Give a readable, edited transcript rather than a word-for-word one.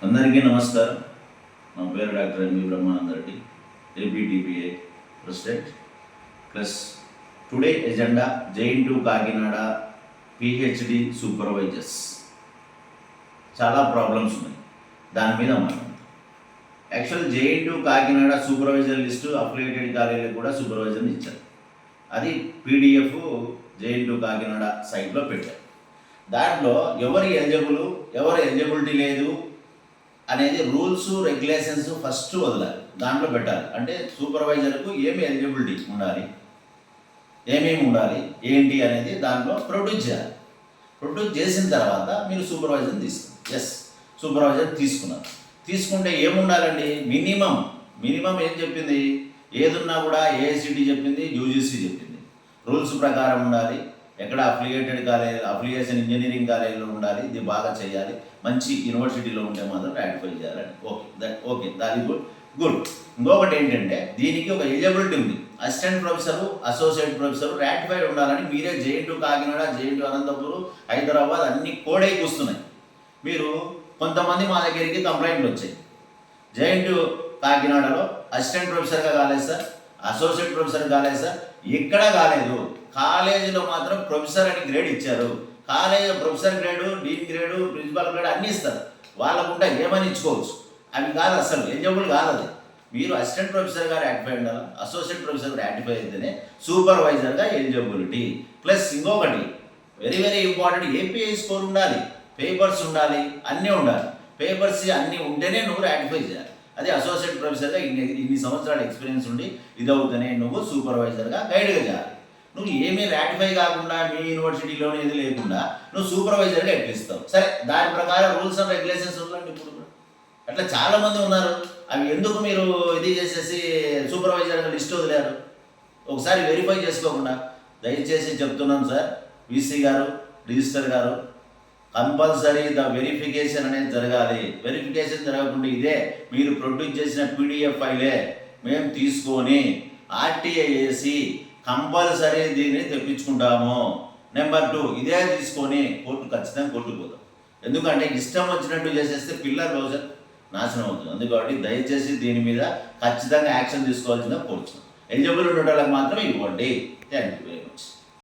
అందరికీ నమస్కారం. నా పేరు doctor MV Brahmananda Reddy, APTPA president. Plus today agenda జైన్2 కాకినాడ పిహెచ్డి సూపర్వైజర్స్. చాలా ప్రాబ్లమ్స్ ఉన్నాయి, దాని మీద మనం యాక్చువల్ జైన్2 కాకినాడ సూపర్వైజర్ లిస్టు అఫిలియేటెడ్ కాలేజీలకు కూడా సూపర్వైజర్ని ఇచ్చారు. అది పీడిఎఫ్ జైన్2 కాకినాడ సైట్లో పెట్టారు. దాంట్లో ఎవరు ఎలిజిబిలిటీ లేదు అనేది రూల్స్ రెగ్యులేషన్స్ ఫస్ట్ వదలాలి, దాంట్లో పెట్టాలి. అంటే సూపర్వైజర్కు ఏమి ఎలిజిబిలిటీ ఉండాలి, ఏమేమి ఉండాలి ఏంటి అనేది దాంట్లో ప్రొడ్యూస్ చేయాలి. ప్రొడ్యూస్ చేసిన తర్వాత మీరు సూపర్వైజర్ని తీసుకున్నారు. సూపర్వైజర్ తీసుకుంటే ఏముండాలండి? మినిమం ఏం చెప్పింది? ఏదున్నా కూడా ఏఐసిటి చెప్పింది, యూజీసీ చెప్పింది. రూల్స్ ప్రకారం ఉండాలి. ఎక్కడ అఫిలియేషన్ ఇంజనీరింగ్ కాలేజీలో ఉండాలి. ఇది బాగా చేయాలి. మంచి యూనివర్సిటీలో ఉంటే మాత్రం రాటిఫై చేయాలని. ఓకే దాని గుడ్. ఇంకొకటి ఏంటంటే దీనికి ఒక ఎలిజిబిలిటీ ఉంది. Assistant professor, associate professor ratified ఉండాలని మీరే జైన్2 కాకినాడ, జైన్2 అనంతపురం, హైదరాబాద్ అన్ని కోడై కూస్తున్నాయి. మీరు కొంతమంది మా దగ్గరికి కంప్లైంట్లు వచ్చాయి. జైన్2 కాకినాడలో అసిస్టెంట్ ప్రొఫెసర్గా కాలేదు సార్, అసోసియేట్ ప్రొఫెసర్ కాలేదు సార్, ఎక్కడా కాలేదు. కాలేజీలో మాత్రం ప్రొఫెసర్ అని గ్రేడ్ ఇచ్చారు. కాలేజీలో professor grade, dean grade, principal grade అన్నీ ఇస్తారు. వాళ్ళకుంటే ఏమని ఇచ్చుకోవచ్చు. అవి కాదు, అసలు ఎలిజిబుల్ కాదు. అది మీరు అసిస్టెంట్ ప్రొఫెసర్గా రాటిఫై ఉండాలి, అసోసియేట్ ప్రొఫెసర్ రాటిఫై అయితేనే సూపర్వైజర్గా ఎలిజిబిలిటీ. ప్లస్ ఇంకొకటి very very important, API score ఉండాలి, పేపర్స్ ఉండాలి, అన్నీ ఉండాలి. పేపర్స్ అన్నీ ఉంటేనే నువ్వు రాటిఫై చేయాలి. అది అసోసియేట్ ప్రొఫెసర్గా ఇన్ని సంవత్సరాల ఎక్స్పీరియన్స్ ఉండి ఇది అవుతూనే నువ్వు సూపర్వైజర్గా గైడ్గా చేయాలి. నువ్వు ఏమీ రాటిఫై కాకుండా మీ యూనివర్సిటీలోనే ఇది లేకుండా నువ్వు సూపర్వైజర్గా ఎట్లిస్తావు? సరే, దాని ప్రకారం రూల్స్ అండ్ రెగ్యులేషన్స్ ఉందండి. ఇప్పుడు అట్లా చాలామంది ఉన్నారు. అవి ఎందుకు మీరు ఇది చేసేసి సూపర్వైజర్గా లిస్ట్ వదిలేరు? ఒకసారి వెరిఫై చేసుకోకుండా. దయచేసి చెప్తున్నాను సార్, వీసీ గారు, రిజిస్టర్ గారు, కంపల్సరీ వెరిఫికేషన్ అనేది జరగాలి. వెరిఫికేషన్ జరగకుండా ఇదే మీరు ప్రొడ్యూస్ చేసిన పీడిఎఫ్ ఫైలే మేము తీసుకొని ఆర్టీఐ వేసి కంపల్సరీ దీన్ని తెప్పించుకుంటాము. నెంబర్ 2, ఇదే తీసుకొని ఖచ్చితంగా కోర్టుకు. ఎందుకంటే ఇష్టం వచ్చినట్టు చేసేస్తే పిల్లల భవిష్యత్ నాశనం అవుతుంది. అందుకని దయచేసి దీని మీద ఖచ్చితంగా యాక్షన్ తీసుకోవాల్సిందిగా కోరుతున్నాం. ఎలిజిబుల్ ఉన్న వాళ్ళకి మాత్రం ఇవ్వండి. Thank you very much.